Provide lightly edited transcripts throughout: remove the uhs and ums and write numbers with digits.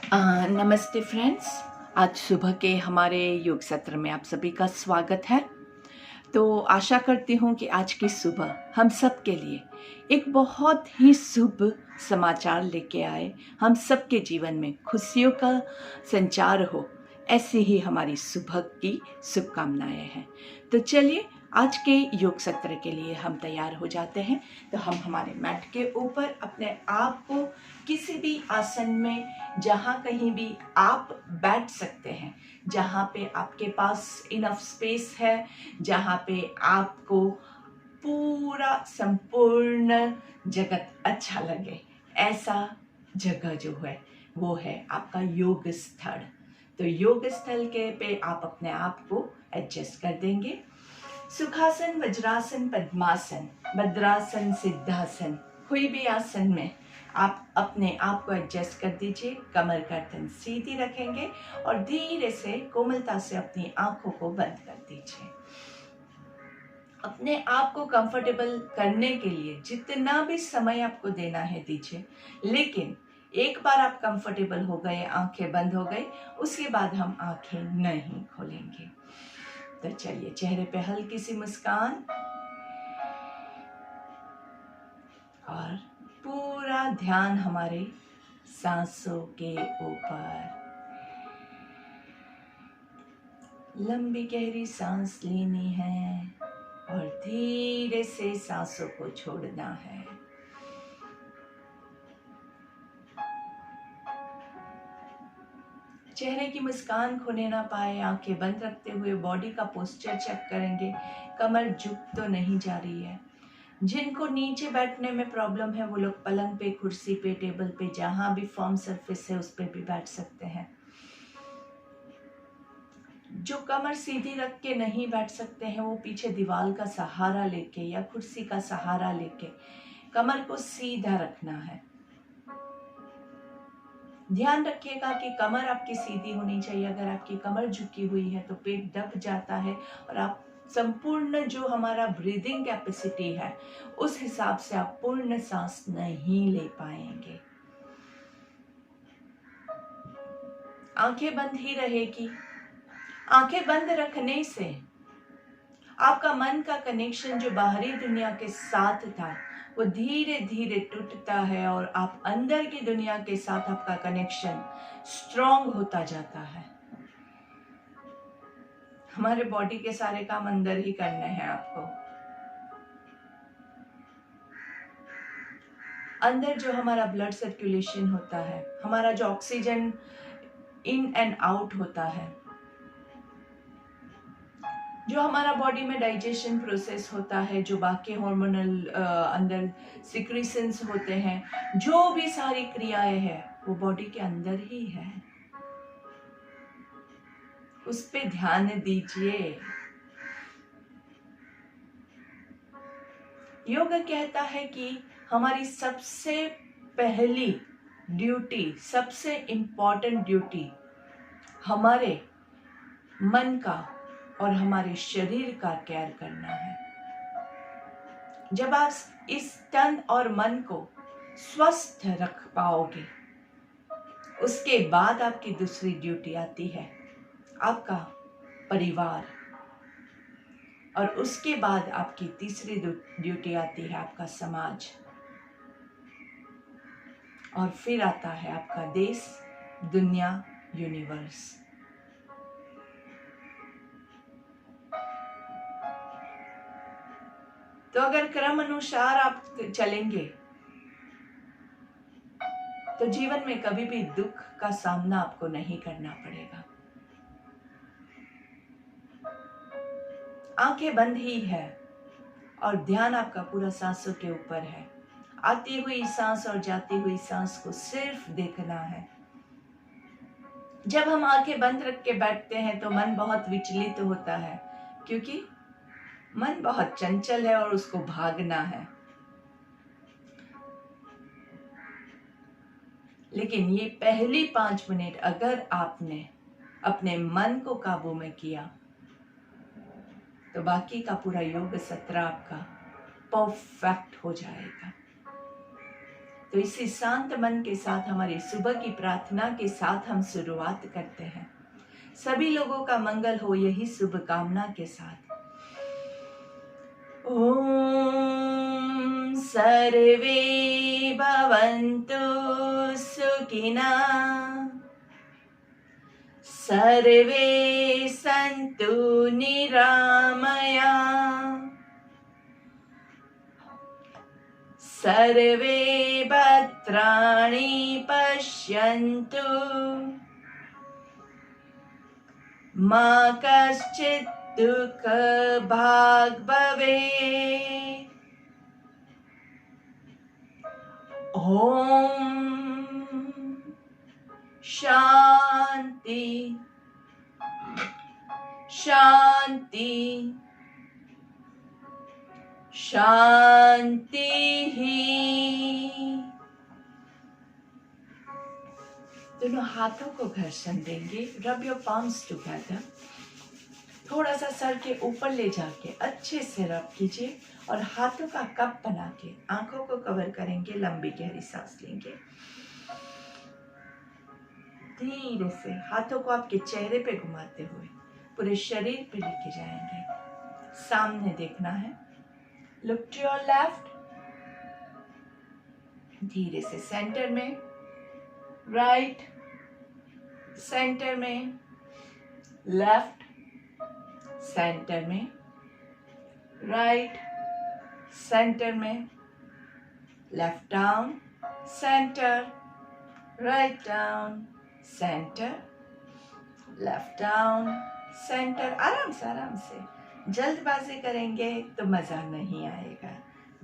नमस्ते फ्रेंड्स। आज सुबह के हमारे योग सत्र में आप सभी का स्वागत है। तो आशा करती हूँ कि आज की सुबह हम सब के लिए एक बहुत ही शुभ समाचार लेके आए, हम सबके जीवन में खुशियों का संचार हो, ऐसी ही हमारी सुबह की शुभकामनाएं हैं। तो चलिए आज के योग सत्र के लिए हम तैयार हो जाते हैं। तो हम हमारे मैट के ऊपर अपने आप को किसी भी आसन में, जहाँ कहीं भी आप बैठ सकते हैं, जहाँ पे आपके पास इनफ स्पेस है, जहाँ पे आपको पूरा संपूर्ण जगत अच्छा लगे, ऐसा जगह जो है वो है आपका योग स्थल। तो योग स्थल के पे आप अपने आप को एडजस्ट कर देंगे। सुखासन, वज्रासन, पद्मासन, भद्रासन, सिद्धासन, कोई भी आसन में आप अपने आप को एडजस्ट कर दीजिए। कमर गर्दन सीधी रखेंगे और धीरे से कोमलता से अपनी आंखों को बंद कर दीजिए। अपने आप को कंफर्टेबल करने के लिए जितना भी समय आपको देना है दीजिए, लेकिन एक बार आप कंफर्टेबल हो गए, आंखें बंद हो गई, उसके बाद हम आंखें नहीं खोलेंगे। तो चलिए, चेहरे पे हल्की सी मुस्कान और पूरा ध्यान हमारे सांसों के ऊपर। लंबी गहरी सांस लेनी है और धीरे से सांसों को छोड़ना है। चेहरे की मुस्कान खोने ना पाए, आंखें बंद रखते हुए बॉडी का पोस्चर चेक करेंगे। कमर झुक तो नहीं जा रही है। जिनको नीचे बैठने में प्रॉब्लम है वो लोग पलंग पे, कुर्सी पे, टेबल पे, जहां भी फर्म सरफेस है उस पे भी बैठ सकते हैं। जो कमर सीधी रख के नहीं बैठ सकते हैं वो पीछे दीवार का सहारा लेके या कुर्सी का सहारा लेके कमर को सीधा रखना है। ध्यान रखिएगा कि कमर आपकी सीधी होनी चाहिए। अगर आपकी कमर झुकी हुई है तो पेट दब जाता है और आप संपूर्ण जो हमारा ब्रीदिंग कैपेसिटी है उस हिसाब से आप पूर्ण सांस नहीं ले पाएंगे। आंखें बंद ही रहेगी। आंखें बंद रखने से आपका मन का कनेक्शन जो बाहरी दुनिया के साथ था वो धीरे धीरे टूटता है और आप अंदर की दुनिया के साथ आपका कनेक्शन स्ट्रॉन्ग होता जाता है। हमारे बॉडी के सारे काम अंदर ही करने हैं आपको। अंदर जो हमारा ब्लड सर्कुलेशन होता है, हमारा जो ऑक्सीजन इन एंड आउट होता है, जो हमारा बॉडी में डाइजेशन प्रोसेस होता है, जो बाकी हार्मोनल अंदर सिक्रीशंस होते हैं, जो भी सारी क्रियाएं हैं वो बॉडी के अंदर ही है। उस पे ध्यान दीजिए। योग कहता है कि हमारी सबसे पहली ड्यूटी, सबसे इंपॉर्टेंट ड्यूटी हमारे मन का और हमारे शरीर का केयर करना है। जब आप इस तन और मन को स्वस्थ रख पाओगे, उसके बाद आपकी दूसरी ड्यूटी आती है आपका परिवार, और उसके बाद आपकी तीसरी ड्यूटी आती है आपका समाज, और फिर आता है आपका देश, दुनिया, यूनिवर्स। तो अगर क्रम अनुसार आप चलेंगे तो जीवन में कभी भी दुख का सामना आपको नहीं करना पड़ेगा। आंखें बंद ही है और ध्यान आपका पूरा सांसों के ऊपर है। आती हुई सांस और जाती हुई सांस को सिर्फ देखना है। जब हम आंखें बंद रख के बैठते हैं तो मन बहुत विचलित होता है, क्योंकि मन बहुत चंचल है और उसको भागना है। लेकिन ये पहली 5 मिनट अगर आपने अपने मन को काबू में किया तो बाकी का पूरा योग सत्र आपका परफेक्ट हो जाएगा। तो इसी शांत मन के साथ हमारी सुबह की प्रार्थना के साथ हम शुरुआत करते हैं। सभी लोगों का मंगल हो, यही शुभकामना के साथ। ओम सर्वे भवन्तु सुखिनः, सर्वे सन्तु निरामयाः, सर्वे भद्राणि पश्यन्तु, मा कश्चित् दुःखभाग् भवेत्। ओम शांति शांति शांति ही। दोनों हाथों को घर्षण देंगे। Rub your palms together. थोड़ा सा सर के ऊपर ले जाके अच्छे से रब कीजिए और हाथों का कप बना के आंखों को कवर करेंगे। लंबी गहरी सांस लेंगे। धीरे से हाथों को आपके चेहरे पे घुमाते हुए पूरे शरीर पे लेके जाएंगे। सामने देखना है। Look to your left. धीरे से सेंटर में, राइट, सेंटर में, लेफ्ट, सेंटर में, राइट, सेंटर में, left down, centre, right down, centre, left down, centre. आराम से जल्दबाजी करेंगे तो मजा नहीं आएगा।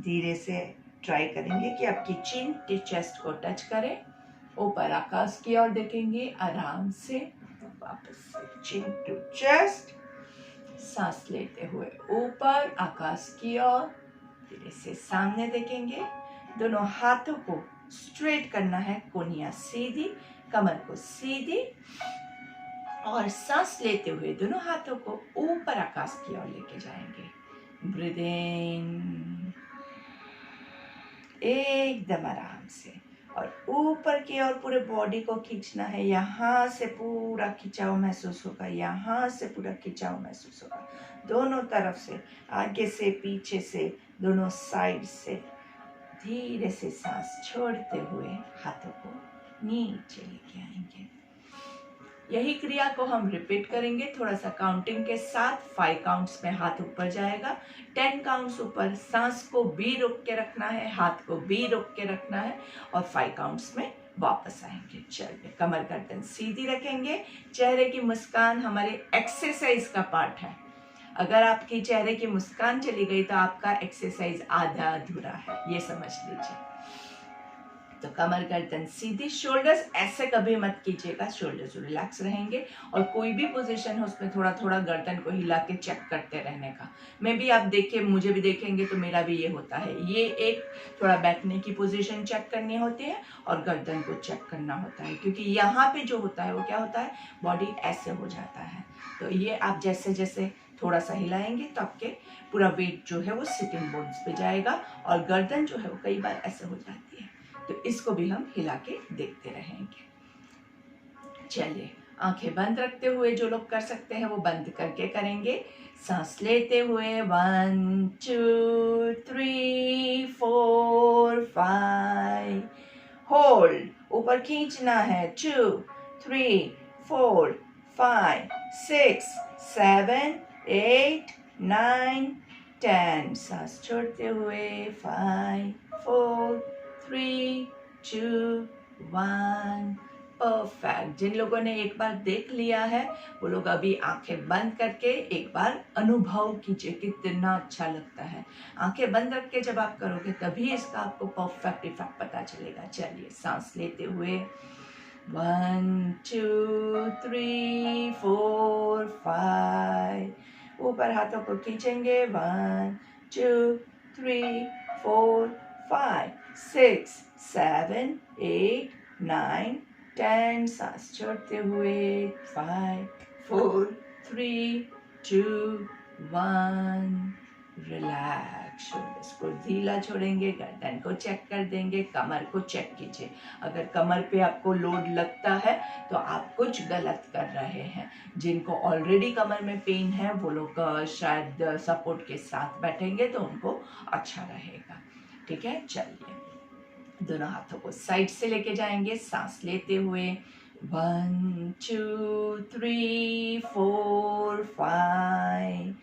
धीरे से ट्राई करेंगे कि आपकी चिन चेस्ट को टच करे। ऊपर आकाश की ओर देखेंगे। आराम से वापस से चिन टू चेस्ट। सांस लेते हुए ऊपर आकाश की ओर। धीरे से सामने देखेंगे। दोनों हाथों को स्ट्रेट करना है। कोहनियां सीधी, कमर को सीधी, और सांस लेते हुए दोनों हाथों को ऊपर आकाश की ओर लेके जाएंगे। ब्रीथ इन, एकदम आराम से, और ऊपर की ओर पूरे बॉडी को खींचना है। यहाँ से पूरा खिंचाव महसूस होगा, यहाँ से पूरा खिंचाव महसूस होगा। दोनों तरफ से, आगे से, पीछे से, दोनों साइड से। धीरे से सांस छोड़ते हुए हाथों को नीचे लेके आएंगे। यही क्रिया को हम रिपीट करेंगे थोड़ा सा काउंटिंग के साथ। 5 काउंट्स में हाथ ऊपर जाएगा, 10 काउंट्स ऊपर। सांस को भी रोक के रखना है, हाथ को भी रोक के रखना है, और 5 काउंट्स में वापस आएंगे। चलिए, कमर गर्दन सीधी रखेंगे। चेहरे की मुस्कान हमारे एक्सरसाइज का पार्ट है। अगर आपकी चेहरे की मुस्कान चली गई तो आपका एक्सरसाइज आधा अधूरा है, ये समझ लीजिए। तो कमर गर्दन सीधी। शोल्डर्स ऐसे कभी मत कीजिएगा, शोल्डर्स रिलैक्स रहेंगे। और कोई भी पोजीशन हो उसमें थोड़ा थोड़ा गर्दन को हिला के चेक करते रहने का। मैं भी, आप देखिए, मुझे भी देखेंगे तो मेरा भी ये होता है। ये एक थोड़ा बैठने की पोजीशन चेक करनी होती है और गर्दन को चेक करना होता है, क्योंकि यहाँ पे जो होता है वो क्या होता है, बॉडी ऐसे हो जाता है। तो ये आप जैसे जैसे थोड़ा सा हिलाएंगे तो आपके पूरा वेट जो है वो सिटिंग बोन्स पे जाएगा, और गर्दन जो है वो कई बार ऐसे हो जाती है। तो इसको भी हम हिला के देखते रहेंगे। चलिए, आंखें बंद रखते हुए जो लोग कर सकते हैं वो बंद करके करेंगे। सांस लेते हुए 1 2 3 4 5। होल्ड, ऊपर खींचना है। 2 3 4 5 6 7 8 9 10। सांस छोड़ते हुए 5 4 3 2 1। परफेक्ट। जिन लोगों ने एक बार देख लिया है वो लोग अभी आंखें बंद करके एक बार अनुभव कीजिए कितना अच्छा लगता है। आंखें बंद रख के जब आप करोगे तभी इसका आपको परफेक्ट इफेक्ट पता चलेगा। चलिए, सांस लेते हुए 1 2 3 4 5। ऊपर हाथों को खींचेंगे। 1 2 3 4 5 6 7 8 9 10। सांस छोड़ते हुए 5 4 3 2 1। रिलैक्स। शोल्डर्स को ढीला छोड़ेंगे, गर्दन को चेक कर देंगे, कमर को चेक कीजिए। अगर कमर पे आपको लोड लगता है तो आप कुछ गलत कर रहे हैं। जिनको ऑलरेडी कमर में पेन है वो लोग शायद सपोर्ट के साथ बैठेंगे तो उनको अच्छा रहेगा। ठीक है, चलिए दोनों हाथों को साइड से लेके जाएंगे, सांस लेते हुए 1 2 3 4 5।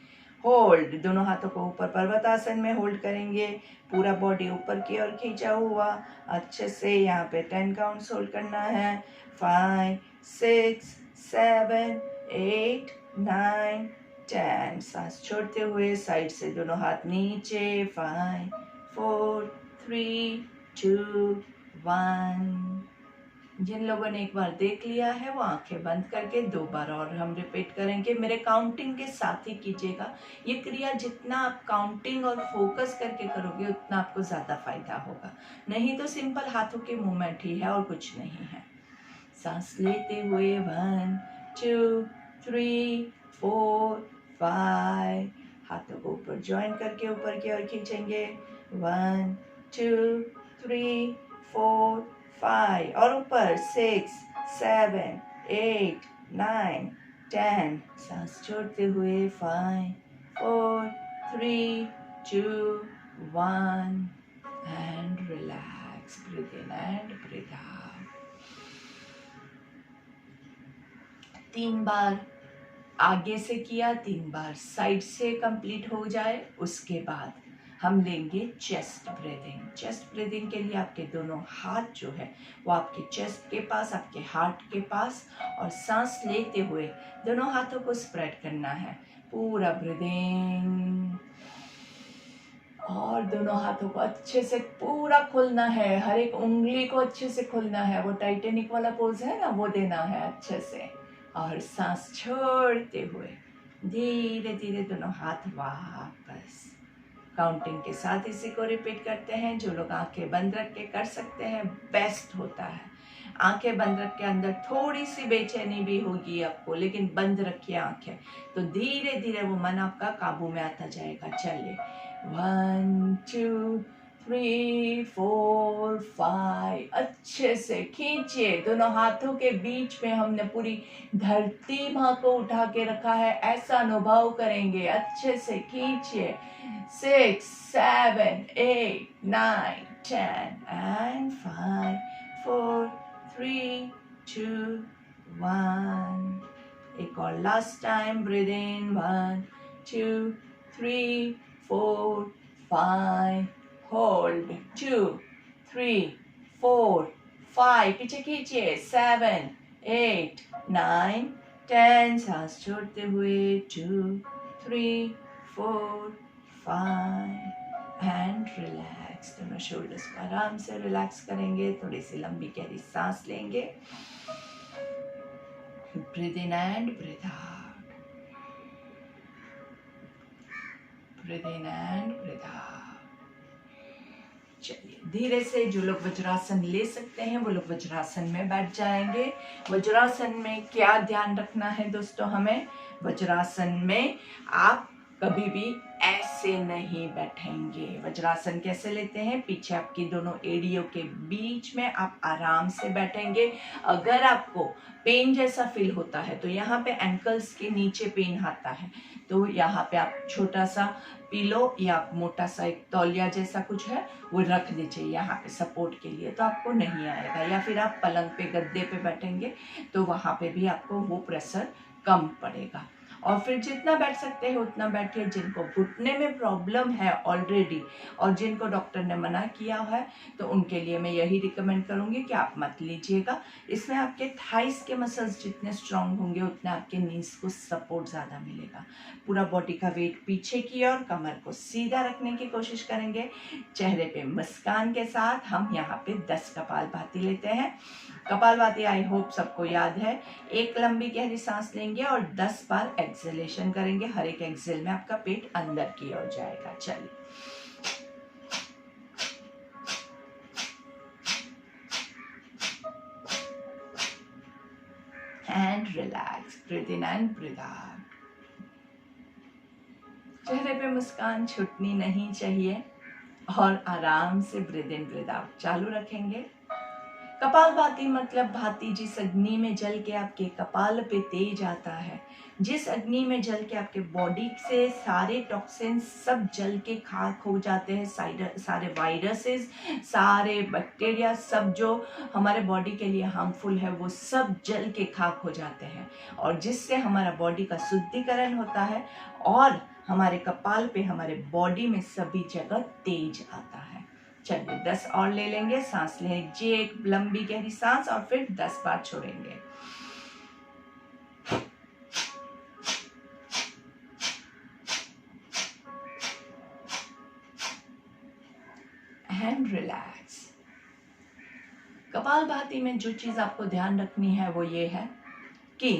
होल्ड, दोनों हाथों को ऊपर पर्वतासन में होल्ड करेंगे, पूरा बॉडी ऊपर की ओर खींचा हुआ अच्छे से। यहाँ पे 10 काउंट्स होल्ड करना है। 5 6 7 8 9 10। सांस छोड़ते हुए साइड से दोनों हाथ नीचे। 5 4 3 2 1। जिन लोगों ने एक बार देख लिया है वो आंखें बंद करके 2 बार और हम रिपीट करेंगे। मेरे काउंटिंग के साथ ही कीजिएगा। ये क्रिया जितना आप काउंटिंग और फोकस करके करोगे उतना आपको ज़्यादा फायदा होगा, नहीं तो सिंपल हाथों के मूवमेंट ही है और कुछ नहीं है। सांस लेते हुए 1 2 3 4 5। हाथों को ऊपर ज्वाइन करके ऊपर की ओर खींचेंगे। 1 2 3 4 5 और ऊपर 6 7 8 9 10। सांस छोड़ते हुए 5 4 3 2 1 and relax. Breathe in and breathe out. 3 बार आगे से किया, 3 बार साइड से कंप्लीट हो जाए उसके बाद हम लेंगे चेस्ट ब्रीदिंग। चेस्ट ब्रीदिंग के लिए आपके दोनों हाथ जो है वो आपके चेस्ट के पास, आपके हार्ट के पास, और सांस लेते हुए दोनों हाथों को स्प्रेड करना है। पूरा ब्रीदिंग और दोनों हाथों को अच्छे से पूरा खोलना है, हर एक उंगली को अच्छे से खोलना है। वो टाइटेनिक वाला पोज है ना, वो देना है अच्छे से। और सांस छोड़ते हुए धीरे धीरे दोनों हाथ वापस। काउंटिंग के साथ इसी को रिपीट करते हैं। जो लोग आंखें बंद रख के कर सकते हैं बेस्ट होता है। आंखें बंद रख के अंदर थोड़ी सी बेचैनी भी होगी आपको, लेकिन बंद रखिए आंखें तो धीरे धीरे वो मन आपका काबू में आता जाएगा। चलिए 1 2 3 4 5। अच्छे से खींचिए। दोनों हाथों के बीच में हमने पूरी धरती माँ को उठा के रखा है, ऐसा अनुभव करेंगे। अच्छे से खींचिए। 6 7 8 9 10 and 5 4 3 2 1। एक और last time. Breathe in 1 2 3 4 5। Hold 2 3 4 5। पीछे खींचिए 7 8 9 10। सांस छोड़ते हुए 2 3 4 5 एंड रिलैक्स। दोनों शोल्डर्स को आराम से रिलैक्स करेंगे। थोड़ी सी लंबी गहरी सांस लेंगे। Breathe in and breathe out. Breathe in and breathe out. चलिए धीरे से जो लोग वज्रासन ले सकते हैं वो लोग वज्रासन में बैठ जाएंगे। वज्रासन में क्या ध्यान रखना है दोस्तों हमें? वज्रासन में आप कभी भी ऐसे नहीं बैठेंगे। वज्रासन कैसे लेते हैं? पीछे आपकी दोनों एड़ियों के बीच में आप आराम से बैठेंगे। अगर आपको पेन जैसा फील होता है तो यहाँ पे एंकल्स के नीचे पेन आता है तो यहाँ पे आप छोटा सा पिलो या मोटा सा एक तौलिया जैसा कुछ है वो रख दीजिए यहाँ पे सपोर्ट के लिए, तो आपको नहीं आएगा। या फिर आप पलंग पे गद्दे पे बैठेंगे तो वहाँ पे भी आपको वो प्रेशर कम पड़ेगा। और फिर जितना बैठ सकते हैं उतना बैठिए। जिनको घुटने में प्रॉब्लम है ऑलरेडी और जिनको डॉक्टर ने मना किया है तो उनके लिए मैं यही रिकमेंड करूंगी कि आप मत लीजिएगा। इसमें आपके थाइस के मसल्स जितने स्ट्रांग होंगे उतना आपके नीज को सपोर्ट ज़्यादा मिलेगा। पूरा बॉडी का वेट पीछे की और कमर को सीधा रखने की कोशिश करेंगे। चेहरे पे मुस्कान के साथ हम यहाँ पे 10 कपालभाति लेते हैं। कपालभाति आई होप सबको याद है। एक लंबी गहरी सांस लेंगे और 10 बार एक्सहेलेशन करेंगे। हर एक एक्सहेल में आपका पेट अंदर की ओर जाएगा। चलिए and relax. Breathe in and breathe out. चेहरे पे मुस्कान छूटनी नहीं चाहिए और आराम से ब्रीद इन ब्रीद आउट चालू रखेंगे। कपालभाति मतलब भाती जिस अग्नि में जल के आपके कपाल पे तेज आता है, जिस अग्नि में जल के आपके बॉडी से सारे टॉक्सिन्स सब जल के खाक हो जाते हैं, सारे वायरसेस, सारे बैक्टीरिया, सब जो हमारे बॉडी के लिए हार्मफुल है वो सब जल के खाक हो जाते हैं, और जिससे हमारा बॉडी का शुद्धिकरण होता है और हमारे कपाल पे, हमारे बॉडी में सभी जगह तेज आता है। चलिए 10 और ले लेंगे। सांस लीजिए, एक लंबी गहरी सांस, और फिर 10 बार छोड़ेंगे। And relax. कपालभाति में जो चीज आपको ध्यान रखनी है वो ये है कि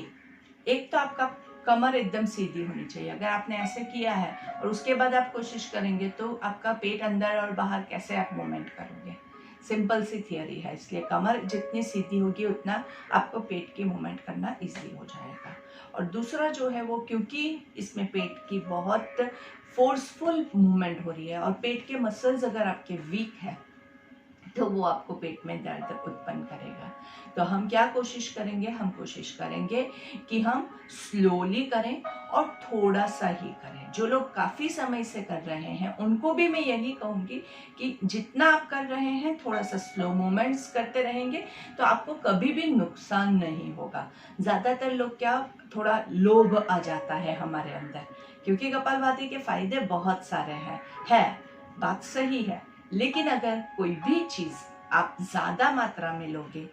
एक तो आपका कमर एकदम सीधी होनी चाहिए। अगर आपने ऐसे किया है और उसके बाद आप कोशिश करेंगे तो आपका पेट अंदर और बाहर कैसे आप मूवमेंट करोगे। सिंपल सी थियरी है, इसलिए कमर जितनी सीधी होगी उतना आपको पेट की मूवमेंट करना इजी हो जाएगा। और दूसरा जो है वो, क्योंकि इसमें पेट की बहुत फोर्सफुल मूवमेंट हो रही है और पेट के मसल्स अगर आपके वीक है तो वो आपको पेट में दर्द उत्पन्न करेगा। तो हम क्या कोशिश करेंगे, हम कोशिश करेंगे कि हम स्लोली करें और थोड़ा सा ही करें। जो लोग काफ़ी समय से कर रहे हैं उनको भी मैं यही कहूँगी कि जितना आप कर रहे हैं थोड़ा सा स्लो मूवमेंट्स करते रहेंगे तो आपको कभी भी नुकसान नहीं होगा। ज़्यादातर लोग क्या, थोड़ा लोभ आ जाता है हमारे अंदर, क्योंकि कपालभाति के फायदे बहुत सारे हैं, बात सही है, लेकिन अगर कोई भी चीज आप ज्यादा मात्रा में लोगे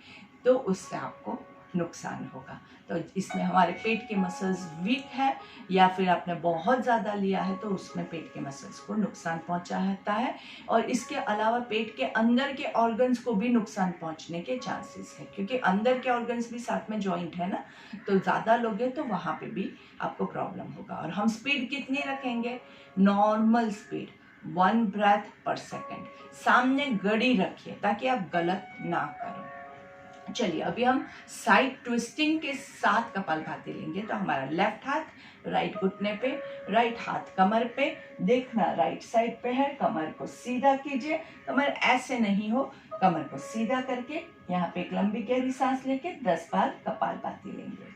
तो उससे आपको नुकसान होगा। तो इसमें हमारे पेट के मसल्स वीक है या फिर आपने बहुत ज़्यादा लिया है तो उसमें पेट के मसल्स को नुकसान पहुंचाता है, और इसके अलावा पेट के अंदर के ऑर्गन्स को भी नुकसान पहुंचने के चांसेस है, क्योंकि अंदर के ऑर्गन्स भी साथ में जॉइंट है ना, तो ज़्यादा लोगे तो वहाँ पे भी आपको प्रॉब्लम होगा। और हम स्पीड कितनी रखेंगे, नॉर्मल स्पीड 1 ब्रेथ पर सेकेंड, सामने घड़ी रखिए ताकि आप गलत ना करो। चलिए अभी हम साइड ट्विस्टिंग के साथ कपालभाति लेंगे। तो हमारा लेफ्ट हाथ राइट घुटने पे, राइट हाथ कमर पे, देखना राइट साइड पे है, कमर को सीधा कीजिए, कमर ऐसे नहीं हो, कमर को सीधा करके यहाँ पे एक लंबी गहरी सांस लेके 10 बार कपालभाति लेंगे।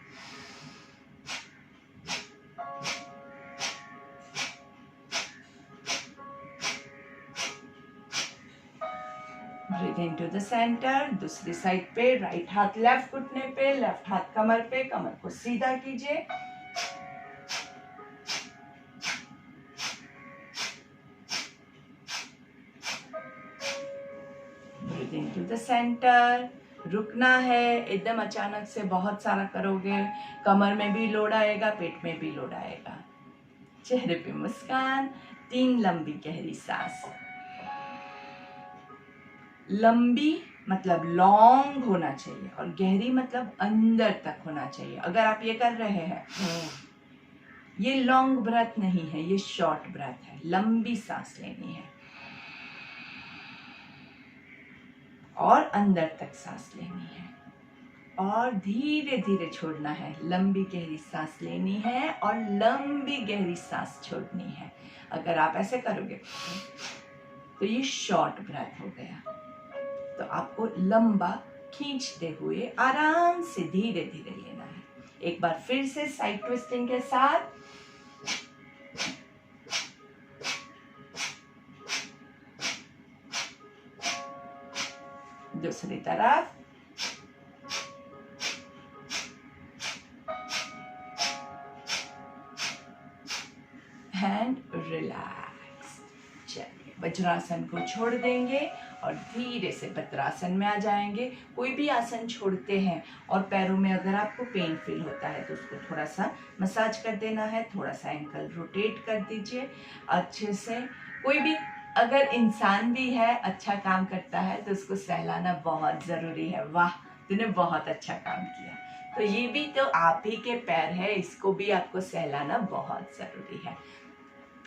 Breathe into the centre. दूसरी साइड पे राइट हाथ लेफ्ट घुटने पे, लेफ्ट हाथ कमर पे, कमर को सीधा कीजिए। Breathe into the centre. रुकना है, एकदम अचानक से बहुत सारा करोगे कमर में भी लोड आएगा, पेट में भी लोड आएगा। चेहरे पे मुस्कान, 3 लंबी गहरी सांस। लंबी मतलब लॉन्ग होना चाहिए और गहरी मतलब अंदर तक होना चाहिए। अगर आप ये कर रहे हैं, ये लॉन्ग ब्रेथ नहीं है, ये शॉर्ट ब्रेथ है। लंबी सांस लेनी है और अंदर तक सांस लेनी है और धीरे धीरे छोड़ना है। लंबी गहरी सांस लेनी है और लंबी गहरी सांस छोड़नी है। अगर आप ऐसे करोगे तो ये शॉर्ट ब्रेथ हो गया। तो आपको लंबा खींचते हुए आराम से धीरे धीरे लेना है। एक बार फिर से साइड ट्विस्टिंग के साथ। दूसरी तरफ। And relax. चलिए वज्रासन को छोड़ देंगे और धीरे से भद्रासन में आ जाएंगे। कोई भी आसन छोड़ते हैं और पैरों में अगर आपको पेन फील होता है तो उसको थोड़ा सा मसाज कर देना है, थोड़ा सा एंकल रोटेट कर दीजिए अच्छे से। कोई भी अगर इंसान भी है अच्छा काम करता है तो उसको सहलाना बहुत ज़रूरी है। वाह तूने बहुत अच्छा काम किया, तो ये भी तो आप ही के पैर है, इसको भी आपको सहलाना बहुत ज़रूरी है।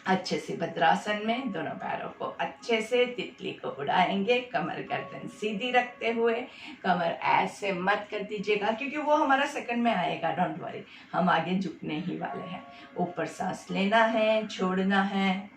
अच्छे से भद्रासन में दोनों पैरों को अच्छे से तितली को उड़ाएंगे, कमर गर्दन सीधी रखते हुए। कमर ऐसे मत कर दीजिएगा क्योंकि वो हमारा सेकंड में आएगा, डोंट वरी, हम आगे झुकने ही वाले हैं। ऊपर सांस लेना है, छोड़ना है,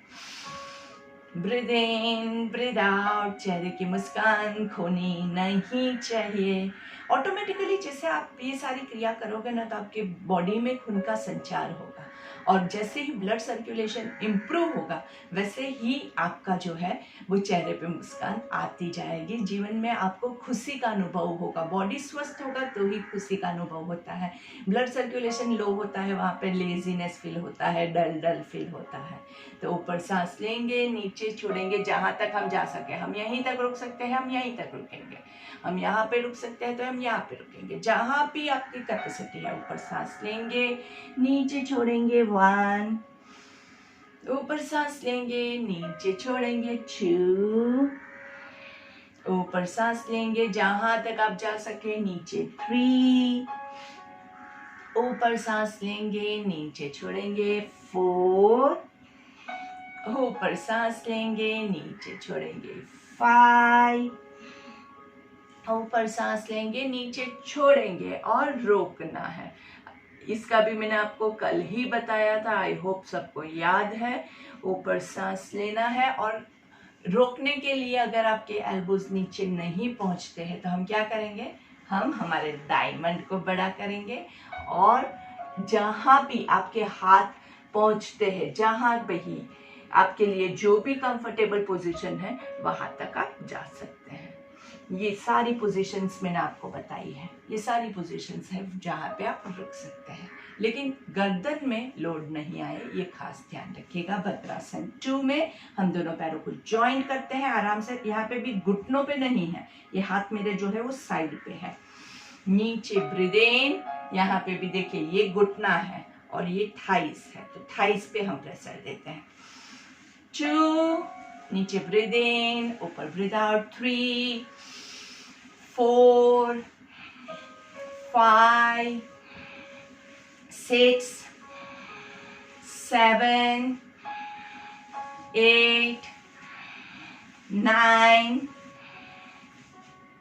ब्रीद इन ब्रीद आउट। चेहरे की मुस्कान खोनी नहीं चाहिए। ऑटोमेटिकली जैसे आप ये सारी क्रिया करोगे ना तो आपके बॉडी में खून का संचार होगा, और जैसे ही ब्लड सर्कुलेशन इम्प्रूव होगा वैसे ही आपका जो है वो चेहरे पे मुस्कान आती जाएगी। जीवन में आपको खुशी का अनुभव होगा। बॉडी स्वस्थ होगा तो ही खुशी का अनुभव होता है। ब्लड सर्कुलेशन लो होता है, वहाँ पे लेजीनेस फील होता है, डल डल फील होता है। तो ऊपर सांस लेंगे, नीचे छोड़ेंगे जहाँ तक हम जा सके। हम यहीं तक रुक सकते हैं, हम यहीं तक रुकेंगे। हम यहाँ पे रुक सकते हैं तो हम यहाँ पे रुकेंगे, जहाँ भी आपकी कैपेसिटी है। ऊपर सांस लेंगे, नीचे छोड़ेंगे, 1, ऊपर सांस लेंगे, नीचे छोड़ेंगे, 2, ऊपर सांस लेंगे जहां तक आप जा सके, नीचे 3, ऊपर सांस लेंगे, नीचे छोड़ेंगे, 4, ऊपर सांस लेंगे, नीचे छोड़ेंगे, 5, ऊपर सांस लेंगे, नीचे छोड़ेंगे और रोकना है। इसका भी मैंने आपको कल ही बताया था, आई होप सबको याद है। ऊपर सांस लेना है और रोकने के लिए अगर आपके एल्बोज नीचे नहीं पहुंचते हैं तो हम क्या करेंगे, हम हमारे डायमंड को बड़ा करेंगे और जहां भी आपके हाथ पहुंचते हैं, जहां भी आपके लिए जो भी कंफर्टेबल पोजीशन है वहां तक आप जा सकते हैं। ये सारी पोजीशंस मैंने आपको बताई है, ये सारी पोजीशंस हैं जहाँ पे आप रुक सकते हैं, लेकिन गर्दन में लोड नहीं आए, ये खास ध्यान रखिएगा। भद्रासन 2 में हम दोनों पैरों को जॉइंट करते हैं आराम से। यहाँ पे भी घुटनों पे नहीं है, ये हाथ मेरे जो है वो साइड पे है। नीचे ब्रीद इन, यहाँ पे भी देखिए ये घुटना है और ये थाइस है, तो थाइस पे हम प्रेशर देते हैं। 2, नीचे ब्रीद इन, ऊपर ब्रीद आउट, 3, 4, 5, 6, 7, 8, 9,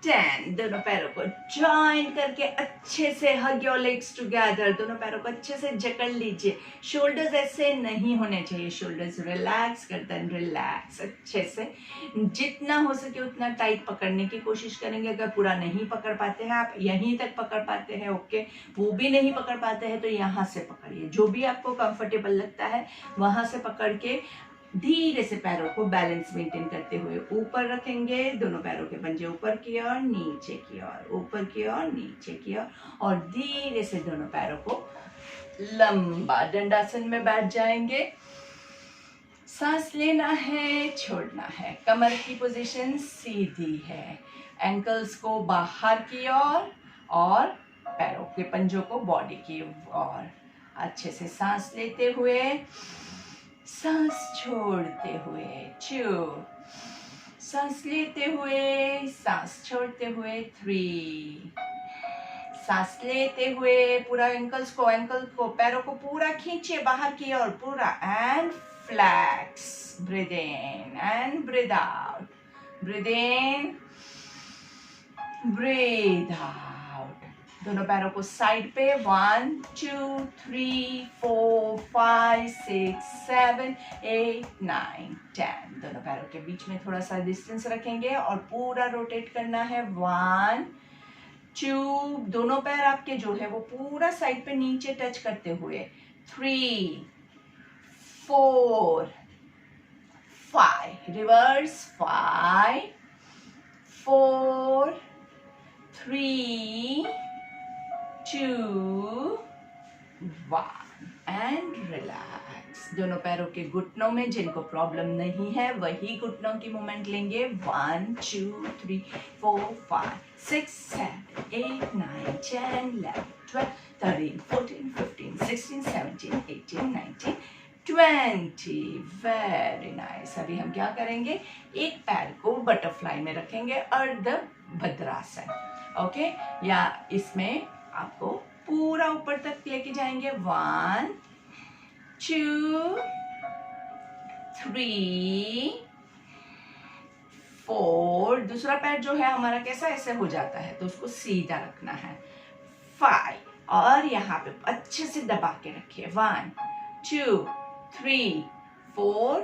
10। दोनों पैरों को ज्वाइन करके अच्छे से हग योर लेग्स टुगेदर। दोनों पैरों को अच्छे से जकड़ लीजिए। शोल्डर्स ऐसे नहीं होने चाहिए, शोल्डर्स रिलैक्स, गर्दन रिलैक्स। अच्छे से जितना हो सके उतना टाइट पकड़ने की कोशिश करेंगे। अगर पूरा नहीं पकड़ पाते हैं, आप यहीं तक पकड़ पाते हैं, ओके। वो भी नहीं पकड़ पाते हैं तो यहाँ से पकड़िए, जो भी आपको कंफर्टेबल लगता है वहां से पकड़ के धीरे से पैरों को बैलेंस मेंटेन करते हुए ऊपर रखेंगे। दोनों पैरों के पंजे ऊपर की ओर, नीचे की ओर, ऊपर की ओर, नीचे की ओर, और धीरे से दोनों पैरों को लंबा दंडासन में बैठ जाएंगे। सांस लेना है, छोड़ना है। कमर की पोजीशन सीधी है, एंकल्स को बाहर की ओर और पैरों के पंजों को बॉडी की ओर। अच्छे से सांस लेते हुए, सांस छोड़ते हुए, 2, सांस लेते हुए, सांस छोड़ते हुए, 3, सांस लेते हुए पूरा एंकल को पैरों को पूरा खींचे बाहर की ओर पूरा, and flex. Breathe in and breathe out, breathe in, breathe out. दोनों पैरों को साइड पे, 1, 2, 3, 4, 5, 6, 7, 8, 9, 10। दोनों पैरों के बीच में थोड़ा सा डिस्टेंस रखेंगे और पूरा रोटेट करना है। 1, 2, दोनों पैर आपके जो है वो पूरा साइड पे नीचे टच करते हुए, 3, 4, 5, रिवर्स, 5, 4, 3, 2, 1, एंड रिलैक्स। दोनों पैरों के घुटनों में जिनको प्रॉब्लम नहीं है वही घुटनों की मूवमेंट लेंगे। 1, 2, 3, 4, 5, 6, 7, 8, 9, 10, 11, 12, 13, 14, 15, 16, 17, 18, 19, 20। Very nice. अभी हम क्या करेंगे, एक पैर को बटरफ्लाई में रखेंगे, अर्ध भद्रासन, ओके। या इसमें आपको पूरा ऊपर तक लेके जाएंगे। 1, 2, 3 4, दूसरा पैर जो है हमारा कैसा ऐसे हो जाता है तो उसको सीधा रखना है। 5 और यहाँ पे अच्छे से दबा के रखिए। 1 2 3 4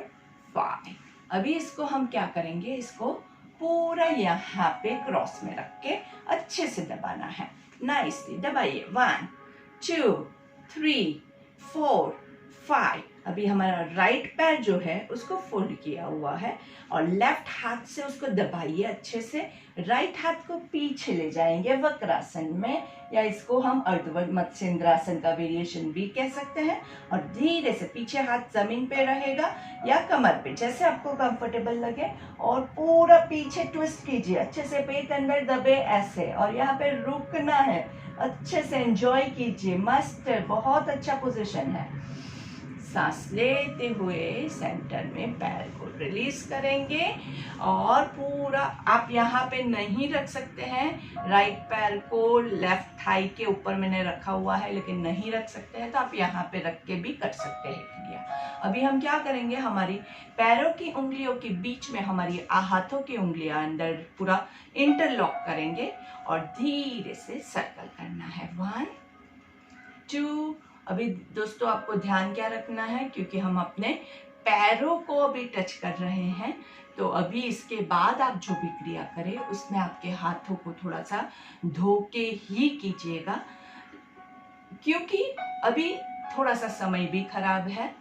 5। अभी इसको हम क्या करेंगे, इसको पूरा यहाँ पे क्रॉस में रख के अच्छे से दबाना है। नाइसली दबाइए। 1 2 3 4 5। अभी हमारा राइट पैर जो है उसको फोल्ड किया हुआ है और लेफ्ट हाथ से उसको दबाइए अच्छे से। राइट हाथ को पीछे ले जाएंगे वक्रासन में, या इसको हम अर्धवक्र मत्स्येंद्रासन का वेरिएशन भी कह सकते हैं। और धीरे से पीछे हाथ जमीन पे रहेगा या कमर पे, जैसे आपको कंफर्टेबल लगे। और पूरा पीछे ट्विस्ट कीजिए, अच्छे से पेट अंदर दबे ऐसे, और यहाँ पे रुकना है। अच्छे से एंजॉय कीजिए। मस्त, बहुत अच्छा पोजीशन है। सांस लेते हुए सेंटर में पैर को रिलीज करेंगे और पूरा, आप यहाँ पे नहीं रख सकते हैं राइट पैर को लेफ्ट थाई के ऊपर मैंने रखा हुआ है, लेकिन नहीं रख सकते हैं तो आप यहाँ पे रख के भी कर सकते हैं क्रिया। अभी हम क्या करेंगे, हमारी पैरों की उंगलियों के बीच में हमारी हाथों की उंगलियां अंदर पूरा इंटरलॉक करेंगे और धीरे से सर्कल करना है। 1 2। अभी दोस्तों आपको ध्यान क्या रखना है, क्योंकि हम अपने पैरों को अभी टच कर रहे हैं, तो अभी इसके बाद आप जो भी क्रिया करें उसमें आपके हाथों को थोड़ा सा धो के ही कीजिएगा, क्योंकि अभी थोड़ा सा समय भी खराब है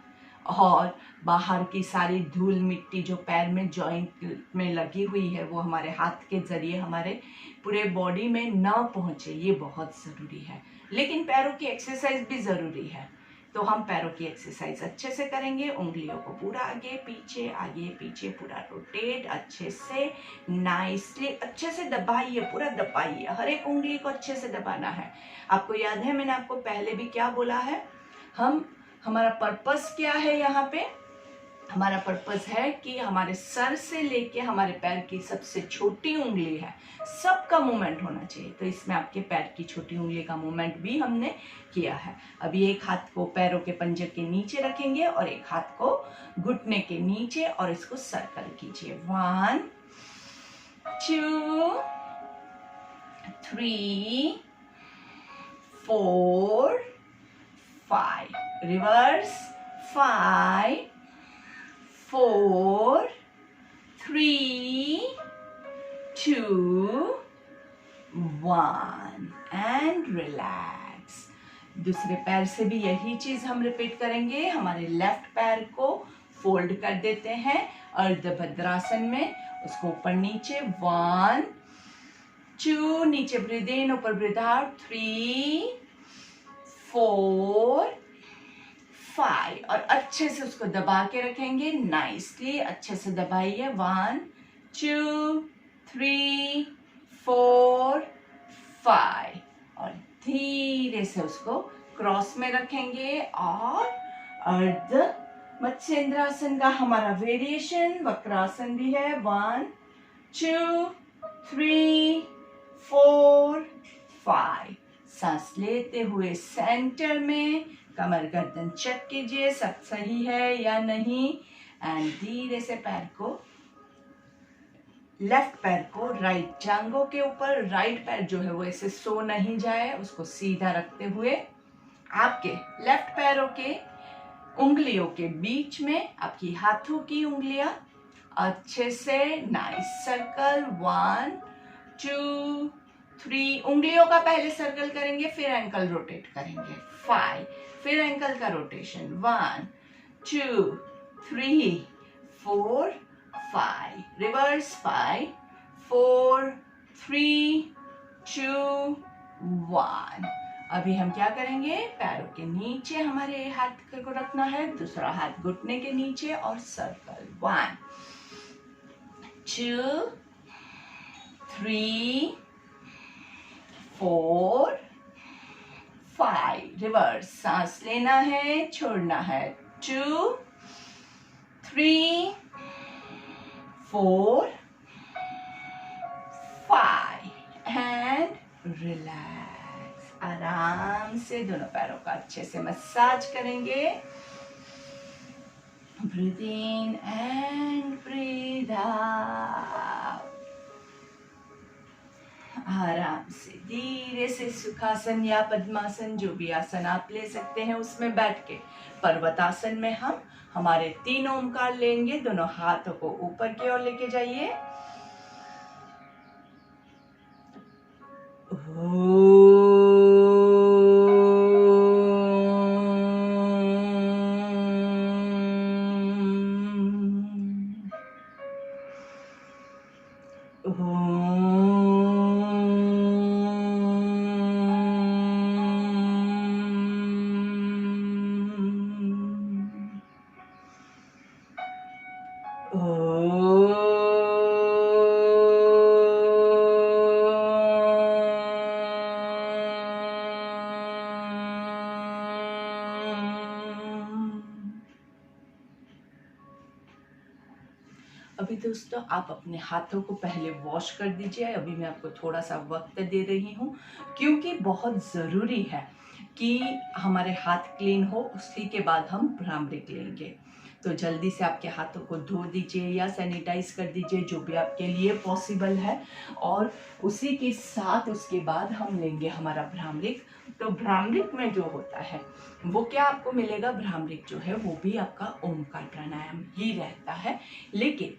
और बाहर की सारी धूल मिट्टी जो पैर में जॉइंट में लगी हुई है वो हमारे हाथ के जरिए हमारे पूरे बॉडी में न पहुंचे, ये बहुत ज़रूरी है। लेकिन पैरों की एक्सरसाइज भी ज़रूरी है, तो हम पैरों की एक्सरसाइज अच्छे से करेंगे। उंगलियों को पूरा आगे पीछे पूरा रोटेट अच्छे से, नाइसली अच्छे से दबाइए, पूरा दबाइए। हर एक उंगली को अच्छे से दबाना है। आपको याद है मैंने आपको पहले भी क्या बोला है, हमारा पर्पस क्या है यहाँ पे, हमारा पर्पस है कि हमारे सर से लेके हमारे पैर की सबसे छोटी उंगली है, सबका मूवमेंट होना चाहिए। तो इसमें आपके पैर की छोटी उंगली का मूवमेंट भी हमने किया है। अभी एक हाथ को पैरों के पंजे के नीचे रखेंगे और एक हाथ को घुटने के नीचे और इसको सर्कल कीजिए। 1 2 3 4 5। रिवर्स। 5 4 3 2 1 and relax. दूसरे पैर से भी यही चीज हम रिपीट करेंगे। हमारे लेफ्ट पैर को फोल्ड कर देते हैं अर्धभद्रासन में, उसको ऊपर नीचे। 1 2, नीचे ब्रीद इन, ऊपर ब्रीद आउट। 3 4 5 और अच्छे से उसको दबा के रखेंगे। नाइसली अच्छे से दबाइए। 1 2 3 4 5 और धीरे से उसको क्रॉस में रखेंगे। और अर्ध मत्स्येंद्रासन का हमारा वेरिएशन वक्रासन भी है। 1 2 3 4 5। सांस लेते हुए सेंटर में कमर गर्दन चेक कीजिए सब सही है या नहीं। एंड धीरे से पैर को, लेफ्ट पैर को राइट जांघों के ऊपर, राइट पैर जो है वो ऐसे सो नहीं जाए, उसको सीधा रखते हुए आपके लेफ्ट पैरों के उंगलियों के बीच में आपकी हाथों की उंगलियां अच्छे से नाइस सर्कल। 1 2 3। उंगलियों का पहले सर्कल करेंगे, फिर एंकल रोटेट करेंगे। 5, फिर एंकल का रोटेशन। 1 2 3 4 5। रिवर्स। 5 4 3 2 1। अभी हम क्या करेंगे, पैरों के नीचे हमारे हाथ को रखना है, दूसरा हाथ घुटने के नीचे और सर्कल। 1 2 3 4 5। रिवर्स। सांस लेना है, छोड़ना है। 2 3 4 5 एंड रिलैक्स। आराम से दोनों पैरों का अच्छे से मसाज करेंगे। Breathe in and breathe out. आराम से धीरे से सुखासन या पद्मासन, जो भी आसन आप ले सकते हैं उसमें बैठ के, पर्वतासन में हम हमारे 3 ओमकार लेंगे। दोनों हाथों को ऊपर की ओर लेके जाइए। अभी दोस्तों आप अपने हाथों को पहले वॉश कर दीजिए। अभी मैं आपको थोड़ा सा वक्त दे रही हूँ क्योंकि बहुत ज़रूरी है कि हमारे हाथ क्लीन हो, उसी के बाद हम भ्रामरिक लेंगे। तो जल्दी से आपके हाथों को धो दीजिए या सैनिटाइज कर दीजिए, जो भी आपके लिए पॉसिबल है। और उसी के साथ उसके बाद हम लेंगे हमारा भ्रामरिक। तो भ्रामरिक में जो होता है वो क्या आपको मिलेगा, भ्रामरिक जो है वो भी आपका ओमकार प्राणायाम ही रहता है, लेकिन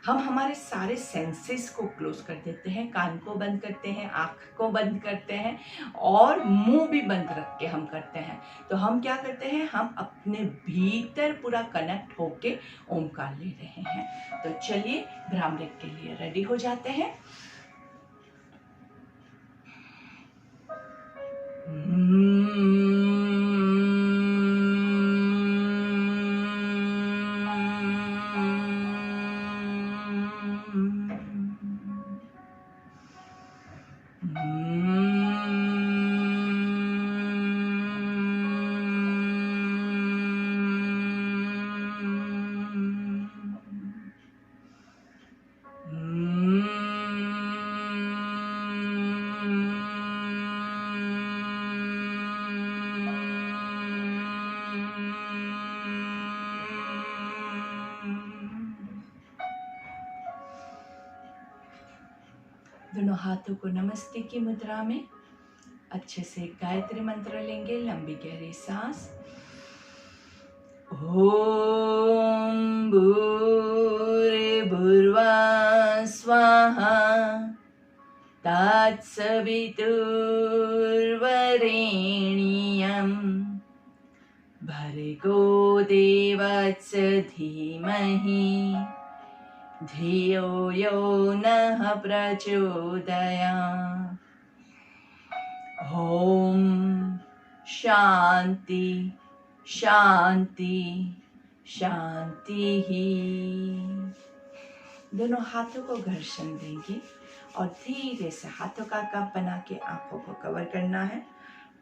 हम हमारे सारे सेंसेस को क्लोज कर देते हैं। कान को बंद करते हैं, आँख को बंद करते हैं और मुंह भी बंद रख के हम करते हैं। तो हम क्या करते हैं, हम अपने भीतर पूरा कनेक्ट होके ओमकार ले रहे हैं। तो चलिए भ्रामरिक के लिए रेडी हो जाते हैं। दोनों हाथों को नमस्ते की मुद्रा में अच्छे से गायत्री मंत्र लेंगे। लंबी गहरी सांस। ओम भूर्भुवः स्वाहा तत्सवितुर्वरेण्यं भर्गो देवस्य धीमहि धियो यो नः प्रचोदयात्। ओम शांति शांति शांति ही। दोनों हाथों को घर्षण देंगे और धीरे से हाथों का कप बना के आंखों को कवर करना है।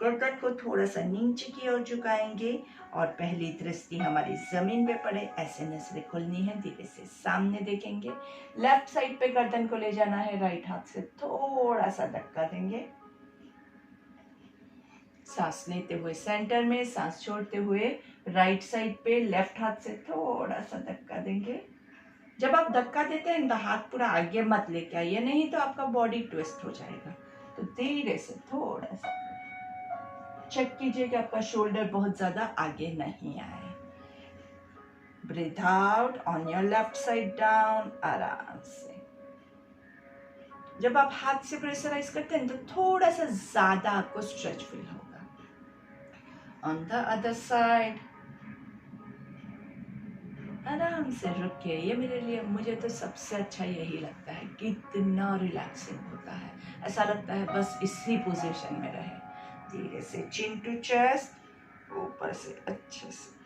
गर्दन को थोड़ा सा नीचे की ओर झुकाएंगे और पहली दृष्टि हमारी जमीन पे पड़े, ऐसे नजरें खोलनी है। धीरे से सामने देखेंगे। लेफ्ट साइड पे गर्दन को ले जाना है। राइट हाथ से थोड़ा सा धक्का देंगे। सांस लेते हुए सेंटर में, सांस छोड़ते हुए राइट साइड पे लेफ्ट हाथ से थोड़ा सा धक्का देंगे। जब आप धक्का देते हैं तो हाथ पूरा आगे मत लेके आइए, नहीं तो आपका बॉडी ट्विस्ट हो जाएगा। तो धीरे से थोड़ा सा चेक कीजिए कि आपका शोल्डर बहुत ज्यादा आगे नहीं आए। Breathe out on your left side down, आराम से। जब आप हाथ से प्रेशराइज करते हैं तो थोड़ा सा ज्यादा आपको स्ट्रेच फील होगा। ऑन द अदर साइड आराम से रुकिए। ये मेरे लिए, मुझे तो सबसे अच्छा यही लगता है, कितना रिलैक्सिंग होता है। ऐसा लगता है बस इसी पोजीशन में रहे। धीरे से चिन टू चेस्ट, ऊपर से अच्छे से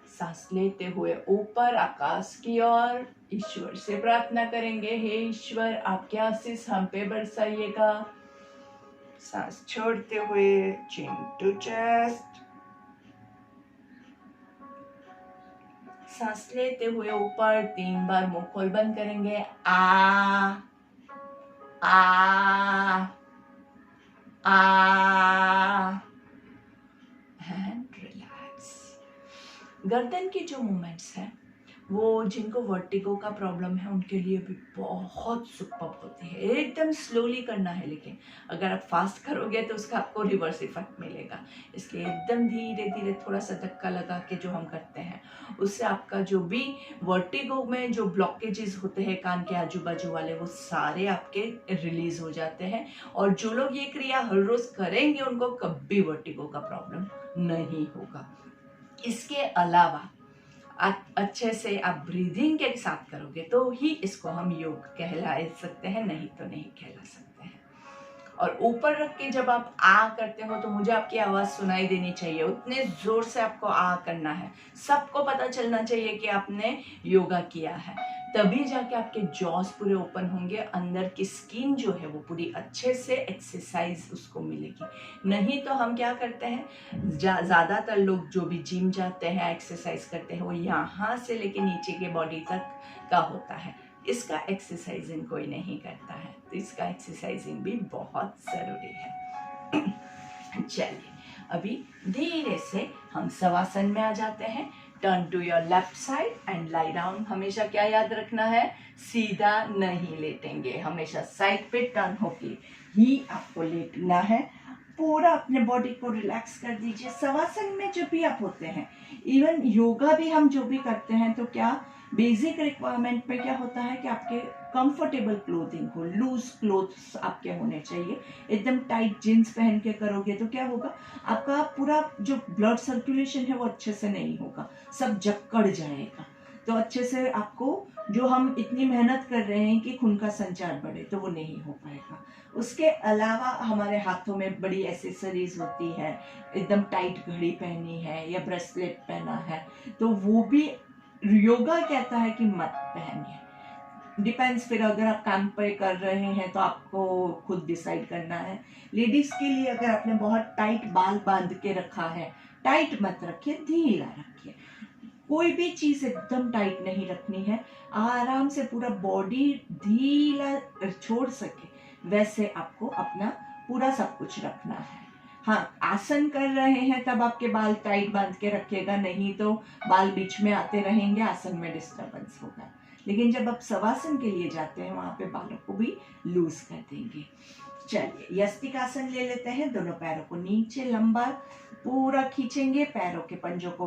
सांस लेते हुए ऊपर आकाश की ओर ईश्वर से प्रार्थना करेंगे, हे ईश्वर आपके आशीष हम पे बरसाइएगा। सांस छोड़ते हुए चिन टू चेस्ट, सांस लेते हुए ऊपर 3 बार मुंह खोल बंद करेंगे। आ आ आ गर्दन की जो मूवमेंट्स हैं वो जिनको वर्टिगो का प्रॉब्लम है उनके लिए भी बहुत सुपर्ब होती है। एकदम स्लोली करना है, लेकिन अगर आप फास्ट करोगे तो उसका आपको रिवर्स इफेक्ट मिलेगा। इसलिए एकदम धीरे धीरे थोड़ा सा धक्का लगा के जो हम करते हैं उससे आपका जो भी वर्टिगो में जो ब्लॉकेजेस होते हैं कान के आजू बाजू वाले वो सारे आपके रिलीज हो जाते हैं। और जो लोग ये क्रिया हर रोज करेंगे उनको कभी वर्टिगो का प्रॉब्लम नहीं होगा। इसके अलावा अच्छे से आप ब्रीदिंग के साथ करोगे तो ही इसको हम योग कहला सकते हैं, नहीं तो नहीं कहला सकते हैं। और ऊपर रख के जब आप आ करते हो तो मुझे आपकी आवाज सुनाई देनी चाहिए, उतने जोर से आपको आ करना है, सबको पता चलना चाहिए कि आपने योगा किया है। तभी जाके आपके जॉस पूरे ओपन होंगे, अंदर की स्किन जो है वो पूरी अच्छे से एक्सरसाइज उसको मिलेगी। नहीं तो हम क्या करते हैं, ज़्यादातर लोग जो भी जिम जाते हैं एक्सरसाइज करते हैं वो यहाँ से लेके नीचे के बॉडी तक का होता है, इसका एक्सरसाइजिंग कोई नहीं करता है। तो इसका एक्सरसाइजिंग भी बहुत ज़रूरी है। चलिए अभी धीरे से हम शवासन में आ जाते हैं। Turn to your left side and lie down. हमेशा क्या याद रखना है, सीधा नहीं लेटेंगे, हमेशा साइड पे टर्न होके ही आपको लेटना है। पूरा अपने बॉडी को रिलैक्स कर दीजिए। शवासन में जब भी आप होते हैं, इवन योगा भी हम जो भी करते हैं, तो क्या बेसिक रिक्वायरमेंट में क्या होता है कि आपके कंफर्टेबल क्लोथिंग हो, लूज क्लोथ्स आपके होने चाहिए। एकदम टाइट जीन्स पहन के करोगे तो क्या होगा, आपका पूरा जो ब्लड सर्कुलेशन है वो अच्छे से नहीं होगा, सब जकड़ जाएगा। तो अच्छे से आपको जो हम इतनी मेहनत कर रहे हैं कि खून का संचार बढ़े, तो वो नहीं हो पाएगा। उसके अलावा हमारे हाथों में बड़ी एसेसरीज होती है, एकदम टाइट घड़ी पहनी है या ब्रेसलेट पहना है, तो वो भी योगा कहता है कि मत पहनिए। डिपेंड्स, फिर अगर आप काम पे कर रहे हैं तो आपको खुद डिसाइड करना है। लेडीज के लिए अगर आपने बहुत टाइट बाल बांध के रखा है, टाइट मत रखिए, ढीला रखिए। कोई भी चीज एकदम टाइट नहीं रखनी है, आराम से पूरा बॉडी ढीला छोड़ सके वैसे आपको अपना पूरा सब कुछ रखना है। हाँ, आसन कर रहे हैं तब आपके बाल टाइट बांध के रखिएगा, नहीं तो बाल बीच में आते रहेंगे, आसन में डिस्टर्बेंस होगा। लेकिन जब आप शवासन के लिए जाते हैं वहां पे बालों को भी लूज कर देंगे। चलिए यस्तिक आसन ले लेते हैं। दोनों पैरों को नीचे लंबा पूरा खींचेंगे, पैरों के पंजों को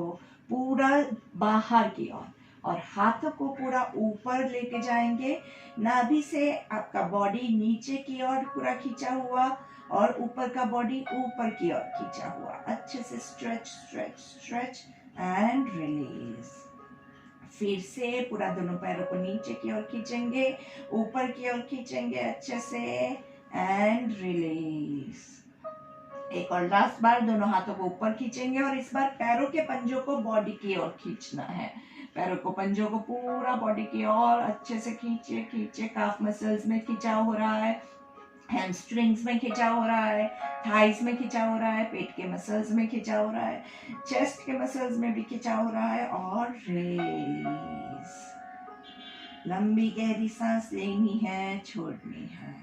पूरा बाहर की ओर और हाथों को पूरा ऊपर लेके जाएंगे। नाभि से आपका बॉडी नीचे की ओर पूरा खींचा हुआ और ऊपर का बॉडी ऊपर की ओर खींचा हुआ। अच्छे से stretch stretch stretch and release. फिर से पूरा दोनों पैरों को नीचे की ओर खींचेंगे, ऊपर की ओर खींचेंगे अच्छे से एंड रिलीज। एक और लास्ट बार दोनों हाथों को ऊपर खींचेंगे और इस बार पैरों के पंजों को बॉडी की ओर खींचना है। पैरों को पंजों को पूरा बॉडी की ओर अच्छे से खींचे खींचे। काफ मसल्स में खिंचाव हो रहा है, हैमस्ट्रिंग्स में खिंचाव हो रहा है, थाइस में खिंचाव हो रहा है, पेट के मसल्स में खिंचाव हो रहा है, चेस्ट के मसल्स में भी खिंचाव हो रहा है और रिलीज। लंबी गहरी सांस लेनी है, छोड़नी है।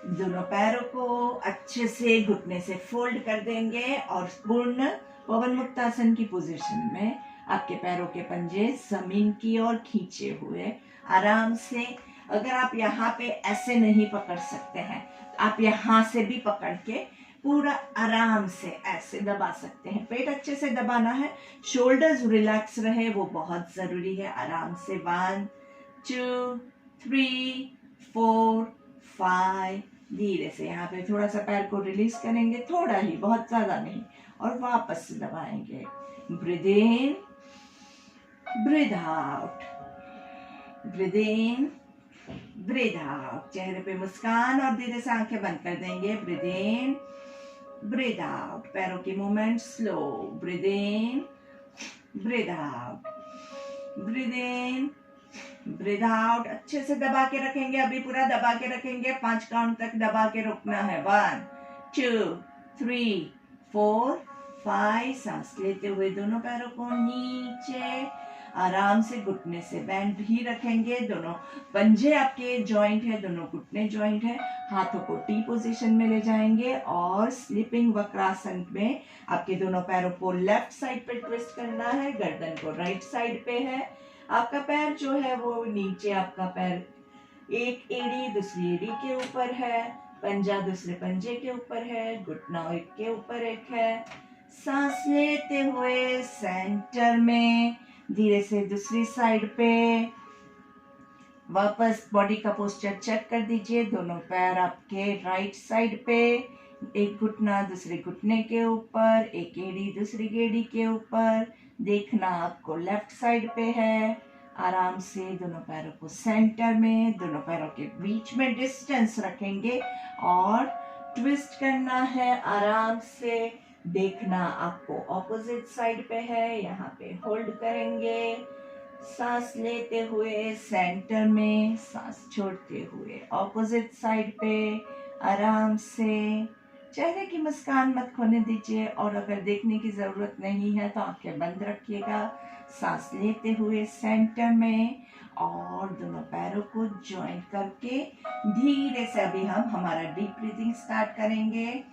दोनों पैरों को अच्छे से घुटने से फोल्ड कर देंगे और पूर्ण पवन मुक्तासन की पोजीशन में आपके पैरों के पंजे जमीन की ओर खींचे हुए आराम से। अगर आप यहाँ पे ऐसे नहीं पकड़ सकते हैं, आप यहाँ से भी पकड़ के पूरा आराम से ऐसे दबा सकते हैं। पेट अच्छे से दबाना है, शोल्डर्स रिलैक्स रहे, वो बहुत जरूरी है। आराम से 1 2 3 4 5 धीरे से यहाँ पे थोड़ा सा पैर को रिलीज करेंगे, थोड़ा ही, बहुत ज्यादा नहीं, और वापस से दबाएंगे। ब्रीथ इन, ब्रीथ आउट, ब्रीथ इन, ब्रीथ आउट। चेहरे पे मुस्कान और धीरे से आंखें बंद कर देंगे। ब्रीथ इन, ब्रीथ आउट। पैरों की मूवमेंट स्लो। ब्रीथ इन, ब्रीथ आउट, ब्रीथ इन, ब्रीथ आउट। अच्छे से दबा के रखेंगे, अभी पूरा दबा के रखेंगे। 5 काउंट तक दबा के रुकना है। 1 2 3 4 5। सांस लेते हुए दोनों पैरों को नीचे आराम से घुटने से बैंड भी रखेंगे, दोनों पंजे आपके जॉइंट है, दोनों घुटने जॉइंट है। हाथों को टी पोजीशन में ले जाएंगे और स्लीपिंग वक्रासन में आपके दोनों पैरों को लेफ्ट साइड पे ट्विस्ट करना है, गर्दन को राइट साइड पे है। आपका पैर जो है वो नीचे, आपका पैर एक एड़ी दूसरी एड़ी के ऊपर है, पंजा दूसरे पंजे के ऊपर है, घुटना एक के ऊपर एक है। सांस लेते हुए सेंटर में, धीरे से दूसरी साइड पे वापस बॉडी का पोस्चर चेक कर दीजिए। दोनों पैर आपके राइट साइड पे, एक घुटना दूसरे घुटने के ऊपर, एक एड़ी दूसरी एड़ी के ऊपर। देखना आपको लेफ्ट साइड पे है। आराम से दोनों पैरों को सेंटर में, दोनों पैरों के बीच में डिस्टेंस रखेंगे और ट्विस्ट करना है आराम से। देखना आपको ऑपोजिट साइड पे है, यहाँ पे होल्ड करेंगे। सांस लेते हुए सेंटर में, सांस छोड़ते हुए ऑपोजिट साइड पे आराम से। चेहरे की मुस्कान मत खोने दीजिए और अगर देखने की जरूरत नहीं है तो आंखें बंद रखिएगा। सांस लेते हुए सेंटर में और दोनों पैरों को जॉइंट करके धीरे से अभी हम हमारा डीप ब्रीदिंग स्टार्ट करेंगे।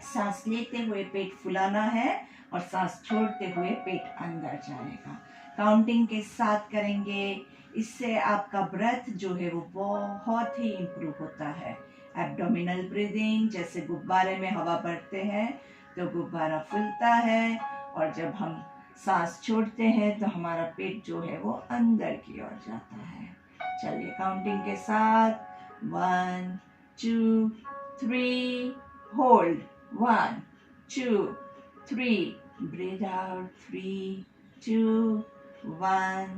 सांस लेते हुए पेट फुलाना है और सांस छोड़ते हुए पेट अंदर जाएगा। काउंटिंग के साथ करेंगे, इससे आपका ब्रेथ जो है वो बहुत ही इम्प्रूव होता है। एब्डोमिनल ब्रीदिंग, जैसे गुब्बारे में हवा भरते हैं तो गुब्बारा फूलता है और जब हम सांस छोड़ते हैं तो हमारा पेट जो है वो अंदर की ओर जाता है। चलिए काउंटिंग के साथ 1 2 3 होल्ड, 1 2 3 ब्रीथ आउट, 3 2 1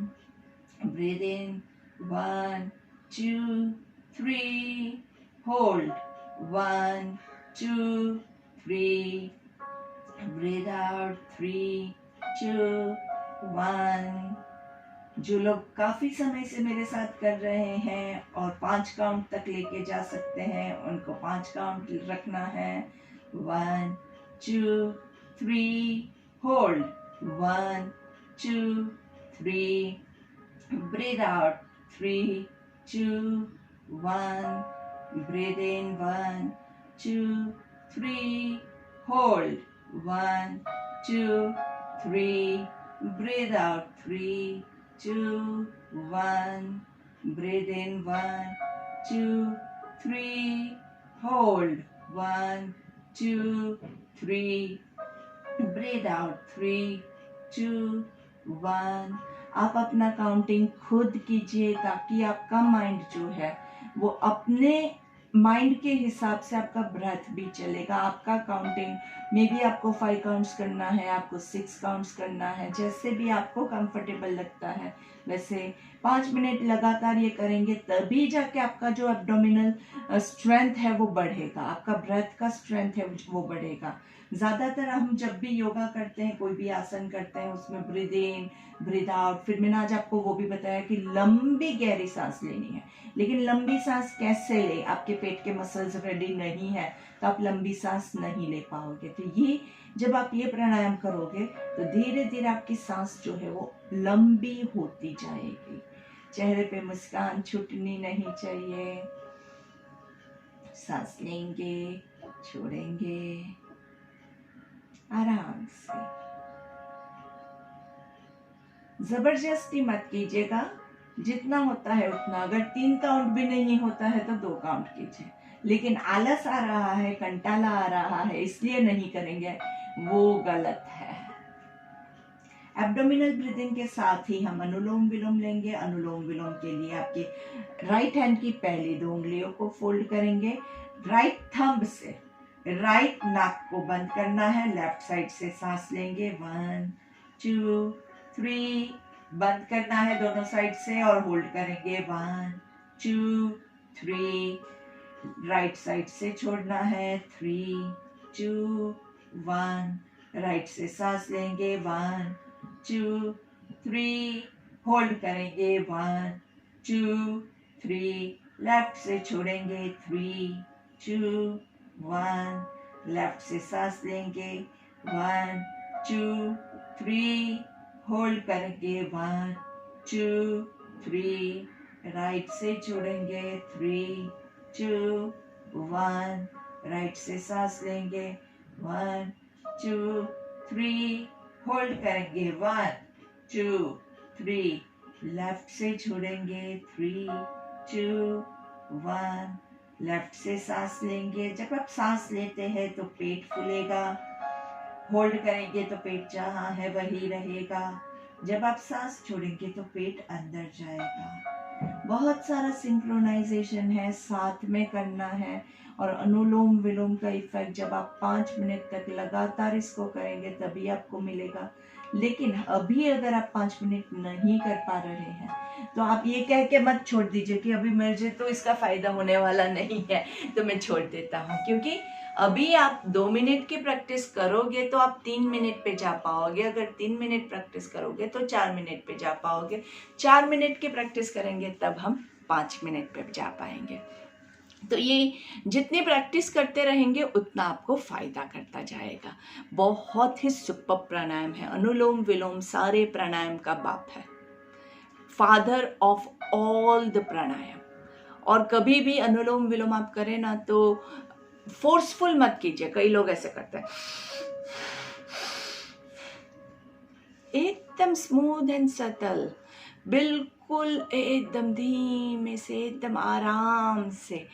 ब्रीथ इन, 1 2 3 होल्ड, 1 2 3 ब्रीथ आउट, 3 2 1। जो लोग काफी समय से मेरे साथ कर रहे हैं और 5 काउंट तक लेके जा सकते हैं, उनको 5 काउंट रखना है। 1 2 3 hold, 1 2 3 breathe out, 3 2 1 breathe in, 1 2 3 hold, 1 2 3 breathe out, 3 2 1 breathe in, 1 2 3 hold, 1 2 3 breathe out, 3 2 1। आप अपना काउंटिंग खुद कीजिए ताकि आपका माइंड जो है वो अपने माइंड के हिसाब से आपका ब्रेथ भी चलेगा। आपका काउंटिंग में भी आपको 5 काउंट्स करना है, आपको 6 काउंट्स करना है, जैसे भी आपको कंफर्टेबल लगता है वैसे 5 मिनट लगातार ये करेंगे तभी जाके आपका जो एब्डोमिनल स्ट्रेंथ है वो बढ़ेगा, आपका ब्रेथ का स्ट्रेंथ है वो बढ़ेगा। ज़्यादातर हम जब भी योगा करते हैं, कोई भी आसन करते हैं, उसमें ब्रीद इन ब्रीद आउट, फिर मैंने आज आपको वो भी बताया कि लंबी गहरी सांस लेनी है। लेकिन लंबी सांस कैसे ले, आपके पेट के मसल्स रेडी नहीं है तो आप लंबी सांस नहीं ले पाओगे। तो ये जब आप ये प्राणायाम करोगे तो धीरे धीरे आपकी सांस जो है वो लंबी होती जाएगी। चेहरे पे मुस्कान छूटनी नहीं चाहिए। सांस लेंगे, छोड़ेंगे आराम से, जबरदस्ती मत कीजिएगा, जितना होता है उतना। अगर 3 काउंट भी नहीं होता है तो 2 काउंट कीजिए। लेकिन आलस आ रहा है, कंटाला आ रहा है इसलिए नहीं करेंगे, वो गलत है। एब्डोमिनल ब्रीदिंग के साथ ही हम अनुलोम विलोम लेंगे। अनुलोम विलोम के लिए आपकी राइट हैंड की पहली 2 उंगलियों को फोल्ड करेंगे, राइट थंब से राइट नाक को बंद करना है, लेफ्ट साइड से सांस लेंगे, 1 2 3 बंद करना है दोनों साइड से और होल्ड करेंगे, 1 2 3 राइट साइड से छोड़ना है, 3 2 1 राइट से सांस लेंगे, 1 2 3 होल्ड करेंगे, 1 2 3 लेफ्ट से छोड़ेंगे, 3 2 1 लेफ्ट से सांस लेंगे, 1 2 3 होल्ड करेंगे 1 2 3, राइट से छोड़ेंगे 3 2 1, राइट से सांस लेंगे 1 2 3, होल्ड करेंगे 1 2 3, लेफ्ट से छोड़ेंगे 3 2 1, लेफ्ट से सांस लेंगे। जब आप सांस लेते हैं तो पेट फूलेगा, होल्ड करेंगे तो पेट जहाँ है वही रहेगा। जब आप सांस छोड़ेंगे तो पेट अंदर जाएगा। बहुत सारा सिंक्रोनाइजेशन है, साथ में करना है। और अनुलोम विलोम का इफेक्ट जब आप 5 मिनट तक लगातार इसको करेंगे तभी आपको मिलेगा। लेकिन अभी अगर आप 5 मिनट नहीं कर पा रहे हैं तो आप ये कह के मत छोड़ दीजिए कि अभी मुझे तो इसका फायदा होने वाला नहीं है तो मैं छोड़ देता हूँ। क्योंकि अभी आप 2 मिनट की प्रैक्टिस करोगे तो आप 3 मिनट पे जा पाओगे। अगर 3 मिनट प्रैक्टिस करोगे तो 4 मिनट पे जा पाओगे। 4 मिनट की प्रैक्टिस करेंगे तब हम 5 मिनट पे जा पाएंगे। तो ये जितनी प्रैक्टिस करते रहेंगे उतना आपको फायदा करता जाएगा। बहुत ही सुपर प्राणायाम है। अनुलोम विलोम सारे प्राणायाम का बाप है, फादर ऑफ ऑल द प्राणायाम। और कभी भी अनुलोम विलोम आप करें ना तो फोर्सफुल मत कीजिए। कई लोग ऐसे करते हैं, एकदम स्मूथ एंड सटल, बिल्कुल एकदम धीमे से, एकदम आराम से।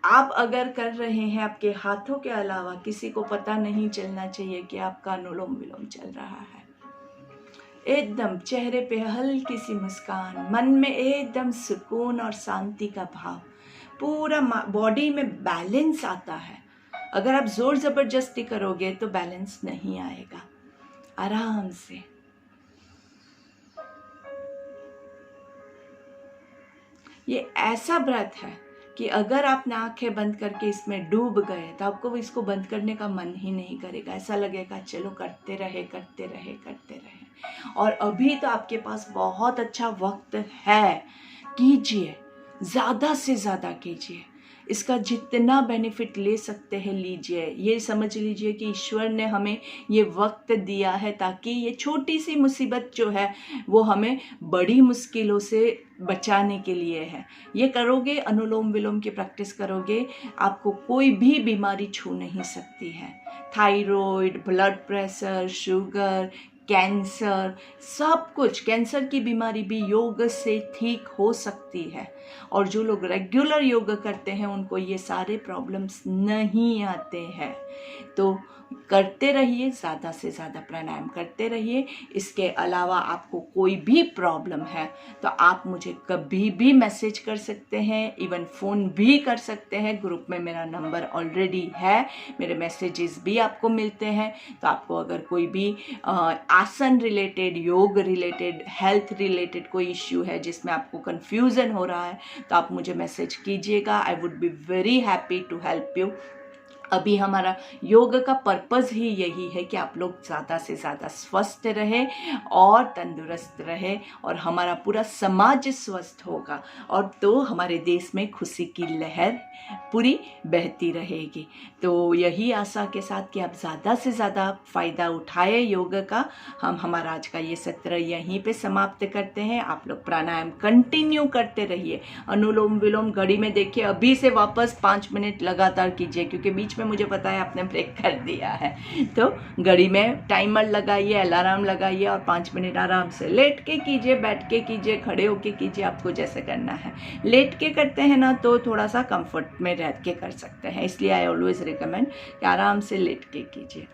आप अगर कर रहे हैं, आपके हाथों के अलावा किसी को पता नहीं चलना चाहिए कि आपका अनुलोम विलोम चल रहा है। एकदम चेहरे पे हल्की सी मुस्कान, मन में एकदम सुकून और शांति का भाव, पूरा बॉडी में बैलेंस आता है। अगर आप जोर जबरदस्ती करोगे तो बैलेंस नहीं आएगा। आराम से ये ऐसा ब्रेथ है कि अगर आप आंखें बंद करके इसमें डूब गए तो आपको इसको बंद करने का मन ही नहीं करेगा। ऐसा लगेगा चलो करते रहे करते रहे करते रहे। और अभी तो आपके पास बहुत अच्छा वक्त है, कीजिए, ज़्यादा से ज़्यादा कीजिए। इसका जितना बेनिफिट ले सकते हैं लीजिए। ये समझ लीजिए कि ईश्वर ने हमें ये वक्त दिया है ताकि ये छोटी सी मुसीबत जो है वो हमें बड़ी मुश्किलों से बचाने के लिए है। ये करोगे, अनुलोम विलोम की प्रैक्टिस करोगे, आपको कोई भी बीमारी छू नहीं सकती है। Thyroid, blood pressure, sugar, cancer, सब कुछ, कैंसर की बीमारी भी योग से ठीक हो सकती है। और जो लोग रेगुलर योग करते हैं उनको ये सारे प्रॉब्लम्स नहीं आते हैं। तो करते रहिए, ज़्यादा से ज़्यादा प्राणायाम करते रहिए। इसके अलावा आपको कोई भी प्रॉब्लम है तो आप मुझे कभी भी मैसेज कर सकते हैं, इवन फ़ोन भी कर सकते हैं। ग्रुप में मेरा नंबर ऑलरेडी है, मेरे मैसेजेस भी आपको मिलते हैं। तो आपको अगर कोई भी आसन रिलेटेड, योग रिलेटेड, हेल्थ रिलेटेड कोई इश्यू है जिसमें आपको कन्फ्यूज़न हो रहा है तो आप मुझे मैसेज कीजिएगा। I would be very happy to help you. अभी हमारा योग का पर्पज़ ही यही है कि आप लोग ज़्यादा से ज़्यादा स्वस्थ रहे और तंदुरुस्त रहे और हमारा पूरा समाज स्वस्थ होगा और तो हमारे देश में खुशी की लहर पूरी बहती रहेगी। तो यही आशा के साथ कि आप ज़्यादा से ज़्यादा फ़ायदा उठाए योग का, हम हमारा आज का ये सत्र यहीं पे समाप्त करते हैं। आप लोग प्राणायाम कंटिन्यू करते रहिए। अनुलोम विलोम घड़ी में देखिए, अभी से वापस 5 मिनट लगातार कीजिए क्योंकि बीच में मुझे पता है आपने ब्रेक कर दिया है। तो घड़ी में टाइमर लगाइए, अलार्म लगाइए और 5 मिनट आराम से लेट के कीजिए, बैठ के कीजिए, खड़े होके कीजिए, आपको जैसे करना है। लेट के करते हैं ना तो थोड़ा सा कंफर्ट में रह के कर सकते हैं, इसलिए आई ऑलवेज रिकमेंड कि आराम से लेट के कीजिए।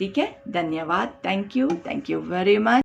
ठीक है, धन्यवाद, थैंक यू वेरी मच।